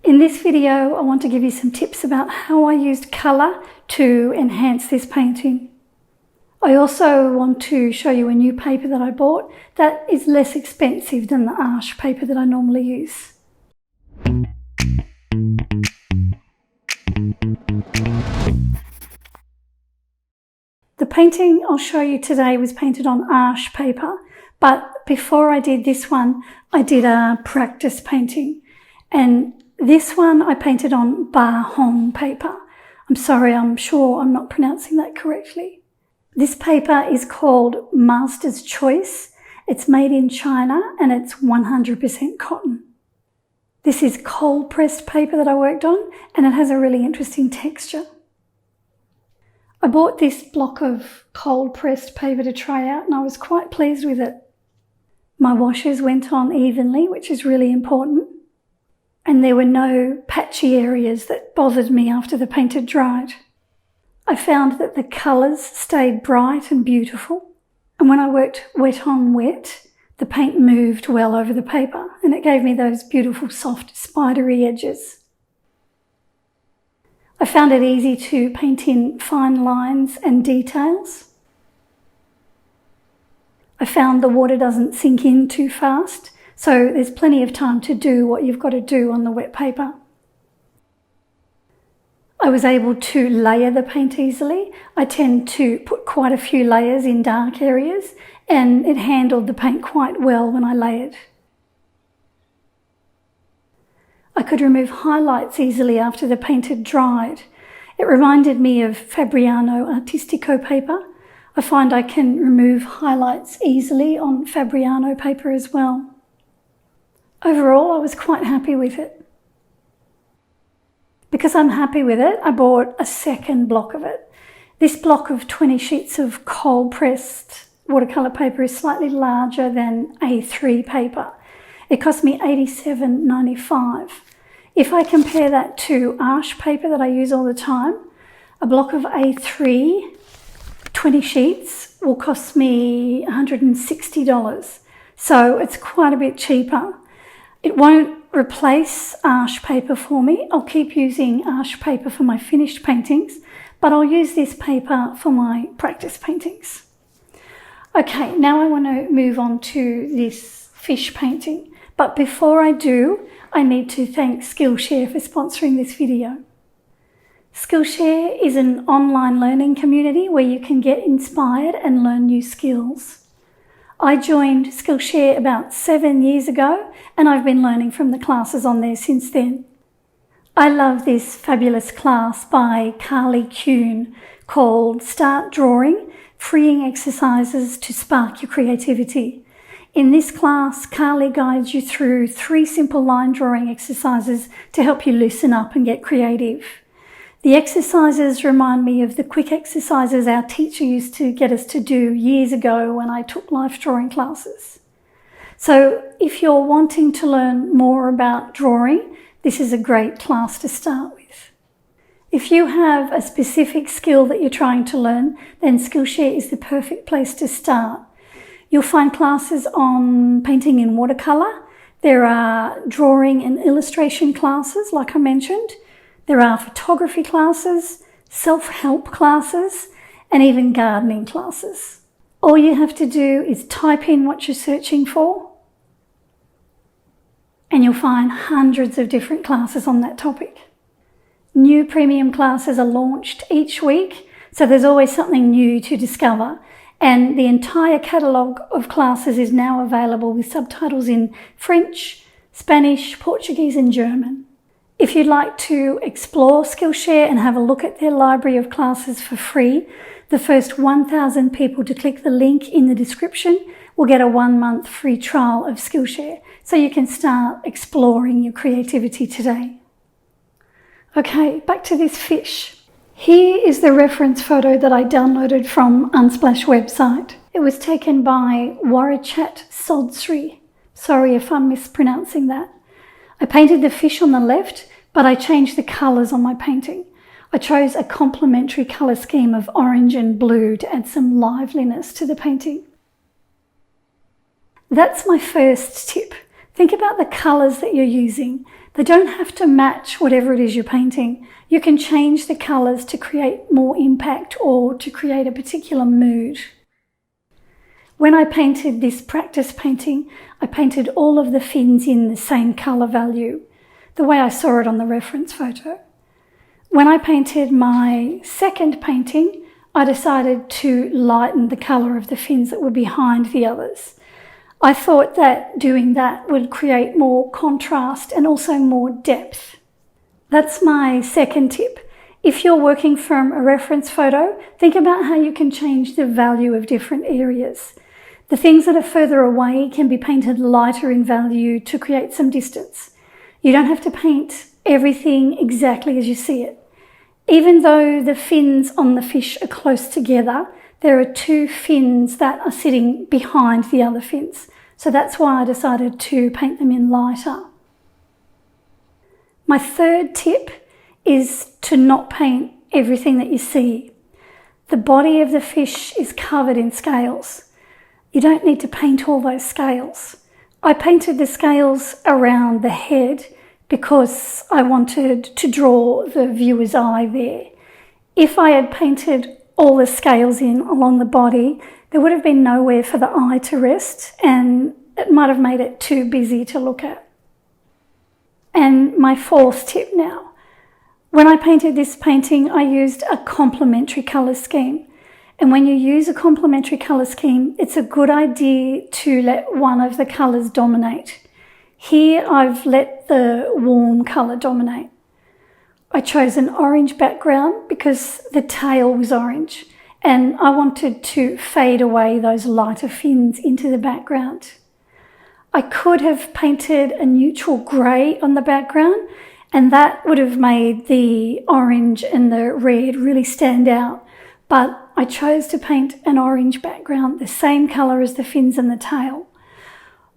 In this video, I want to give you some tips about how I used colour to enhance this painting. I also want to show you a new paper that I bought that is less expensive than the Arches paper that I normally use. The painting I'll show you today was painted on Arches paper, but before I did this one, I did a practice painting. And this one I painted on Hong paper. I'm sorry, I'm sure I'm not pronouncing that correctly. This paper is called Master's Choice. It's made in China and it's 100% cotton. This is cold pressed paper that I worked on, and it has a really interesting texture. I bought this block of cold pressed paper to try out and I was quite pleased with it. My washes went on evenly, which is really important. And there were no patchy areas that bothered me after the paint had dried. I found that the colours stayed bright and beautiful, and when I worked wet on wet, the paint moved well over the paper and it gave me those beautiful soft spidery edges. I found it easy to paint in fine lines and details. I found the water doesn't sink in too fast, so there's plenty of time to do what you've got to do on the wet paper. I was able to layer the paint easily. I tend to put quite a few layers in dark areas, and it handled the paint quite well when I layered. I could remove highlights easily after the paint had dried. It reminded me of Fabriano Artistico paper. I find I can remove highlights easily on Fabriano paper as well. Overall, I was quite happy with it. Because I'm happy with it, I bought a second block of it. This block of 20 sheets of cold pressed watercolour paper is slightly larger than A3 paper. It cost me $87.95. If I compare that to Arches paper that I use all the time, a block of A3, 20 sheets, will cost me $160. So it's quite a bit cheaper. It won't replace Arches paper for me. I'll keep using Arches paper for my finished paintings, but I'll use this paper for my practice paintings. Okay, now I want to move on to this fish painting. But before I do, I need to thank Skillshare for sponsoring this video. Skillshare is an online learning community where you can get inspired and learn new skills. I joined Skillshare about 7 years ago, and I've been learning from the classes on there since then. I love this fabulous class by Carly Kuhn called Start Drawing, Freeing Exercises to Spark Your Creativity. In this class, Carly guides you through 3 simple line drawing exercises to help you loosen up and get creative. The exercises remind me of the quick exercises our teacher used to get us to do years ago when I took life drawing classes. So if you're wanting to learn more about drawing, this is a great class to start with. If you have a specific skill that you're trying to learn, then Skillshare is the perfect place to start. You'll find classes on painting in watercolour. There are drawing and illustration classes, like I mentioned. There are photography classes, self-help classes, and even gardening classes. All you have to do is type in what you're searching for, and you'll find hundreds of different classes on that topic. New premium classes are launched each week, so there's always something new to discover. And the entire catalogue of classes is now available with subtitles in French, Spanish, Portuguese and German. If you'd like to explore Skillshare and have a look at their library of classes for free, the first 1,000 people to click the link in the description will get a 1-month free trial of Skillshare, so you can start exploring your creativity today. Okay, back to this fish. Here is the reference photo that I downloaded from Unsplash website. It was taken by Worachat Sodsri. Sorry if I'm mispronouncing that. I painted the fish on the left, but I changed the colours on my painting. I chose a complementary colour scheme of orange and blue to add some liveliness to the painting. That's my first tip. Think about the colours that you're using. They don't have to match whatever it is you're painting. You can change the colours to create more impact or to create a particular mood. When I painted this practice painting, I painted all of the fins in the same colour value, the way I saw it on the reference photo. When I painted my second painting, I decided to lighten the colour of the fins that were behind the others. I thought that doing that would create more contrast and also more depth. That's my second tip. If you're working from a reference photo, think about how you can change the value of different areas. The things that are further away can be painted lighter in value to create some distance. You don't have to paint everything exactly as you see it. Even though the fins on the fish are close together, there are two fins that are sitting behind the other fins. So that's why I decided to paint them in lighter. My third tip is to not paint everything that you see. The body of the fish is covered in scales. You don't need to paint all those scales. I painted the scales around the head because I wanted to draw the viewer's eye there. If I had painted all the scales in along the body, there would have been nowhere for the eye to rest and it might have made it too busy to look at. And my fourth tip now. When I painted this painting, I used a complementary colour scheme. And when you use a complementary colour scheme, it's a good idea to let one of the colours dominate. Here I've let the warm colour dominate. I chose an orange background because the tail was orange and I wanted to fade away those lighter fins into the background. I could have painted a neutral grey on the background and that would have made the orange and the red really stand out, but I chose to paint an orange background, the same colour as the fins and the tail.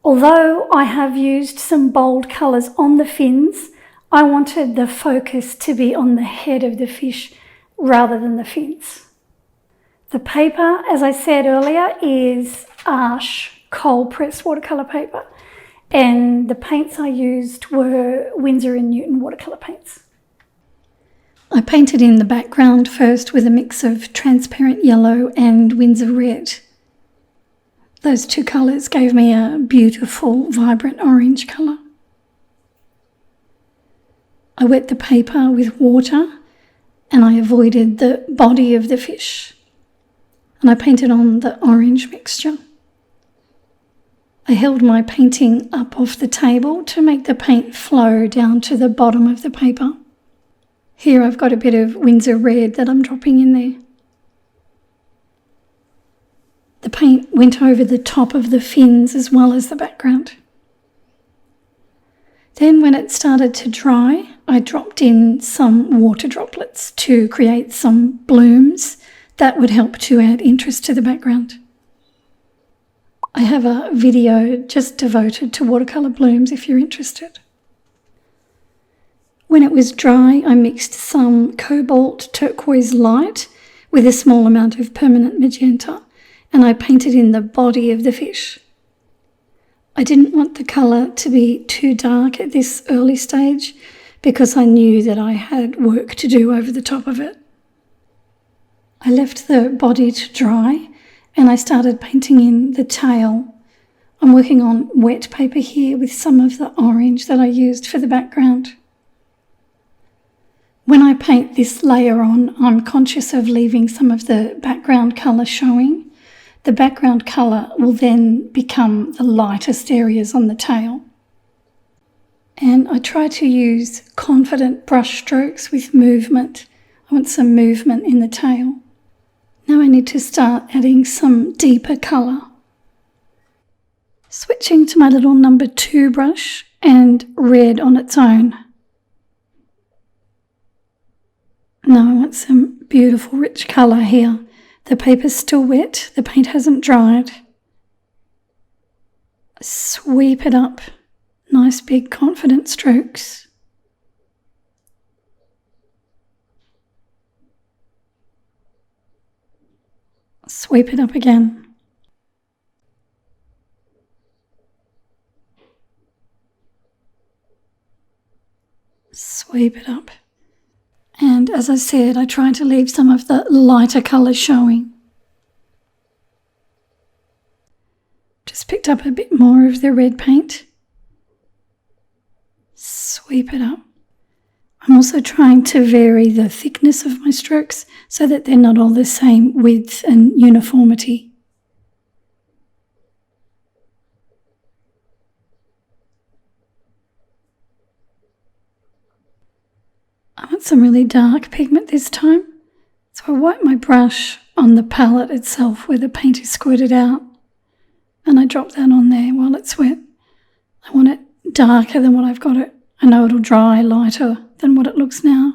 Although I have used some bold colours on the fins, I wanted the focus to be on the head of the fish rather than the fins. The paper, as I said earlier, is Arches cold pressed watercolour paper, and the paints I used were Winsor & Newton watercolour paints. I painted in the background first with a mix of transparent yellow and Winsor red. Those two colours gave me a beautiful, vibrant orange colour. I wet the paper with water and I avoided the body of the fish. And I painted on the orange mixture. I held my painting up off the table to make the paint flow down to the bottom of the paper. Here I've got a bit of Winsor red that I'm dropping in there. The paint went over the top of the fins as well as the background. Then when it started to dry, I dropped in some water droplets to create some blooms that would help to add interest to the background. I have a video just devoted to watercolour blooms if you're interested. When it was dry, I mixed some cobalt turquoise light with a small amount of permanent magenta, and I painted in the body of the fish. I didn't want the colour to be too dark at this early stage because I knew that I had work to do over the top of it. I left the body to dry and I started painting in the tail. I'm working on wet paper here with some of the orange that I used for the background. When I paint this layer on, I'm conscious of leaving some of the background colour showing. The background colour will then become the lightest areas on the tail. And I try to use confident brush strokes with movement. I want some movement in the tail. Now I need to start adding some deeper colour. Switching to my little number 2 brush and red on its own. Now I want some beautiful rich colour here. The paper's still wet, the paint hasn't dried. Sweep it up, nice big confident strokes. Sweep it up again. sweep it up. And as I said, I try to leave some of the lighter colours showing. Just picked up a bit more of the red paint. Sweep it up. I'm also trying to vary the thickness of my strokes so that they're not all the same width and uniformity. I want some really dark pigment this time, so I wipe my brush on the palette itself where the paint is squirted out, and I drop that on there while it's wet. I want it darker than what I've got it. I know it'll dry lighter than what it looks now.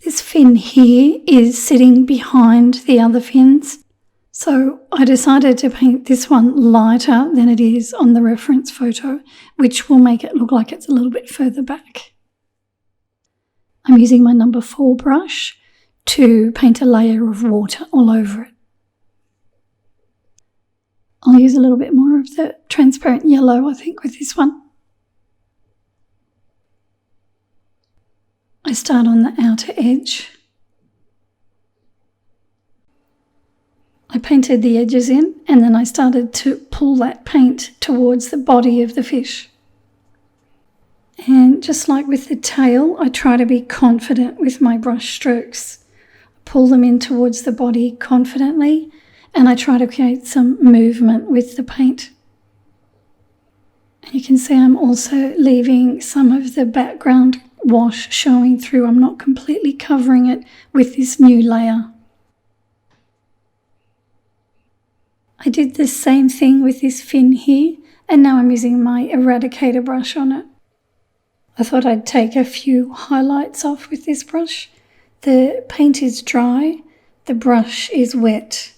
This fin here is sitting behind the other fins, so I decided to paint this one lighter than it is on the reference photo, which will make it look like it's a little bit further back. I'm using my number 4 brush to paint a layer of water all over it. I'll use a little bit more of the transparent yellow, I think, with this one. I start on the outer edge. I painted the edges in, and then I started to pull that paint towards the body of the fish. And just like with the tail, I try to be confident with my brush strokes. Pull them in towards the body confidently, and I try to create some movement with the paint. And you can see I'm also leaving some of the background wash showing through. I'm not completely covering it with this new layer. I did the same thing with this fin here, and now I'm using my eradicator brush on it. I thought I'd take a few highlights off with this brush. The paint is dry, the brush is wet.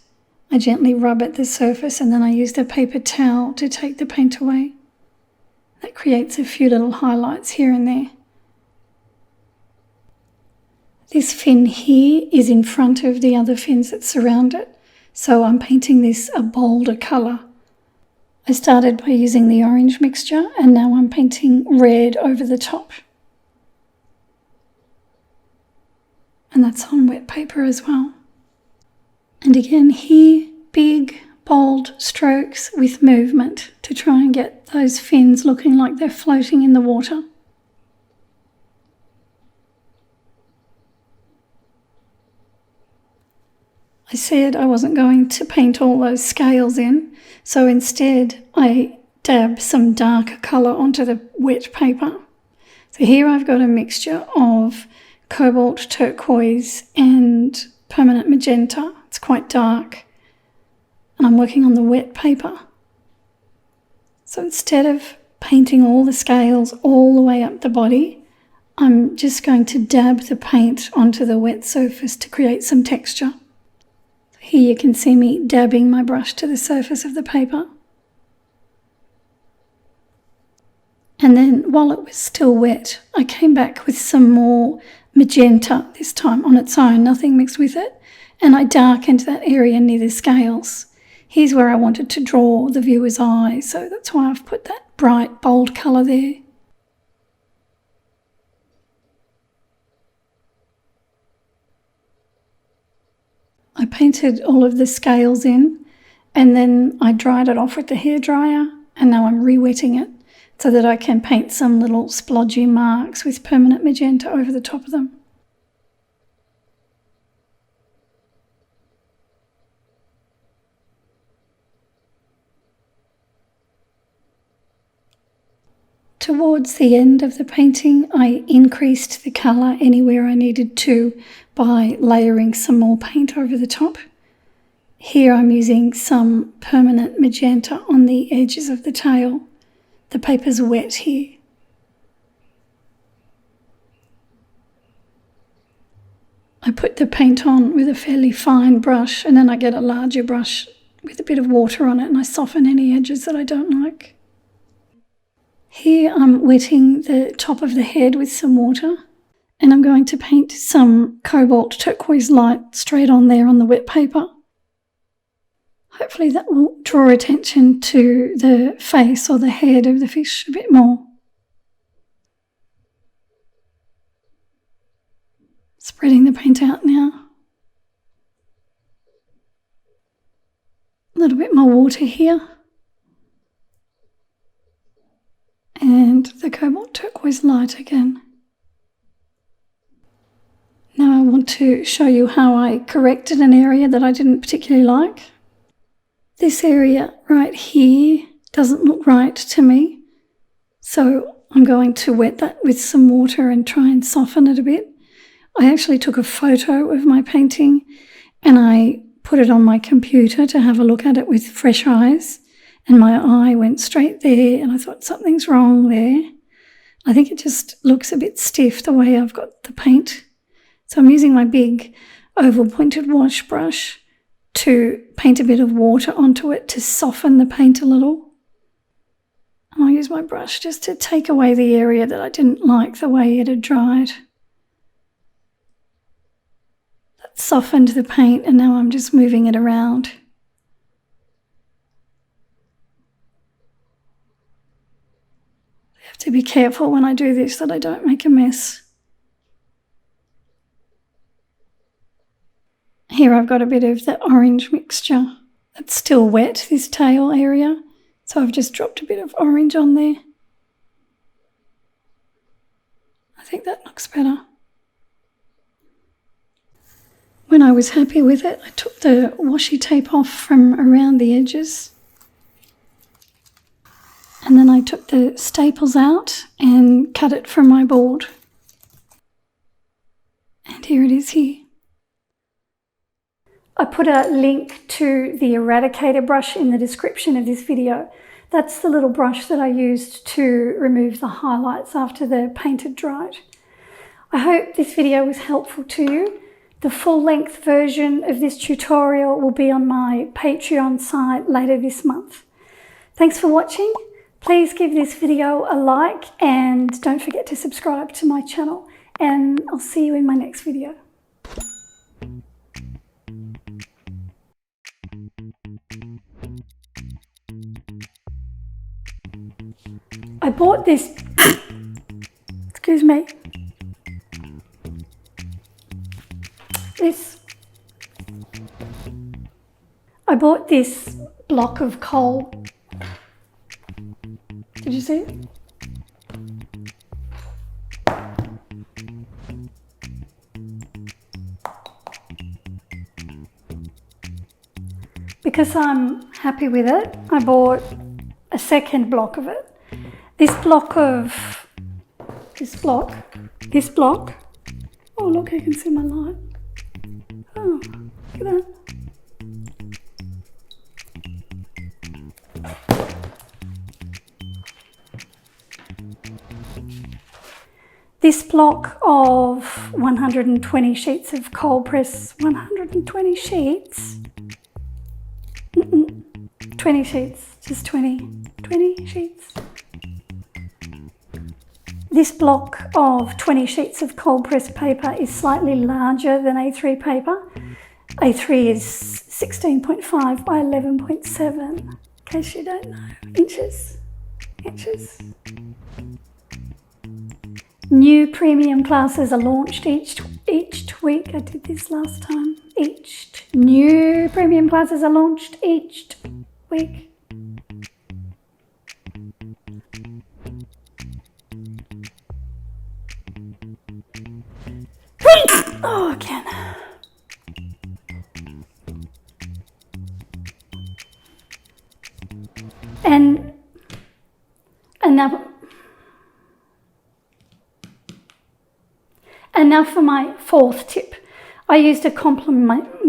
I gently rub at the surface and then I used a paper towel to take the paint away. That creates a few little highlights here and there. This fin here is in front of the other fins that surround it, so I'm painting this a bolder colour. I started by using the orange mixture and now I'm painting red over the top. And that's on wet paper as well. And again here, big, bold strokes with movement to try and get those fins looking like they're floating in the water. I said I wasn't going to paint all those scales in, so instead I dab some darker colour onto the wet paper. So here I've got a mixture of cobalt turquoise and permanent magenta. It's quite dark, and I'm working on the wet paper. So instead of painting all the scales all the way up the body, I'm just going to dab the paint onto the wet surface to create some texture. Here you can see me dabbing my brush to the surface of the paper. And then while it was still wet, I came back with some more magenta, this time on its own, nothing mixed with it, and I darkened that area near the scales. Here's where I wanted to draw the viewer's eye, so that's why I've put that bright, bold colour there. I painted all of the scales in and then I dried it off with the hairdryer, and now I'm re-wetting it so that I can paint some little splodgy marks with permanent magenta over the top of them. Towards the end of the painting, I increased the colour anywhere I needed to by layering some more paint over the top. Here I'm using some permanent magenta on the edges of the tail. The paper's wet here. I put the paint on with a fairly fine brush, and then I get a larger brush with a bit of water on it and I soften any edges that I don't like. Here I'm wetting the top of the head with some water, and I'm going to paint some cobalt turquoise light straight on there on the wet paper. Hopefully that will draw attention to the face or the head of the fish a bit more. Spreading the paint out now. A little bit more water here. And the cobalt turquoise light again. Now I want to show you how I corrected an area that I didn't particularly like. This area right here doesn't look right to me, so I'm going to wet that with some water and try and soften it a bit. I actually took a photo of my painting and I put it on my computer to have a look at it with fresh eyes, and my eye went straight there and I thought something's wrong there. I think it just looks a bit stiff the way I've got the paint. So I'm using my big oval pointed wash brush to paint a bit of water onto it to soften the paint a little. And I'll use my brush just to take away the area that I didn't like the way it had dried. That softened the paint, and now I'm just moving it around. I have to be careful when I do this that I don't make a mess. Here I've got a bit of the orange mixture. It's still wet, this tail area, so I've just dropped a bit of orange on there. I think that looks better. When I was happy with it, I took the washi tape off from around the edges. And then I took the staples out and cut it from my board. And here it is here. I put a link to the eradicator brush in the description of this video. That's the little brush that I used to remove the highlights after the paint had dried. I hope this video was helpful to you. The full-length version of this tutorial will be on my Patreon site later this month. Thanks for watching. Please give this video a like and don't forget to subscribe to my channel, and I'll see you in my next video. I bought this, excuse me, I bought this block of coal. Did you see it? Because I'm happy with it, I bought a second block of it. This block, oh look, I can see my light. Oh, look at that. This block of 120 sheets of cold press, 120 sheets? 20 sheets, just 20 sheets. This block of 20 sheets of cold pressed paper is slightly larger than A3 paper. A3 is 16.5 by 11.7, in case you don't know, inches. New premium classes are launched each week. I did this last time. New premium classes are launched each week. Oh, again. And now for my fourth tip. I used a compliment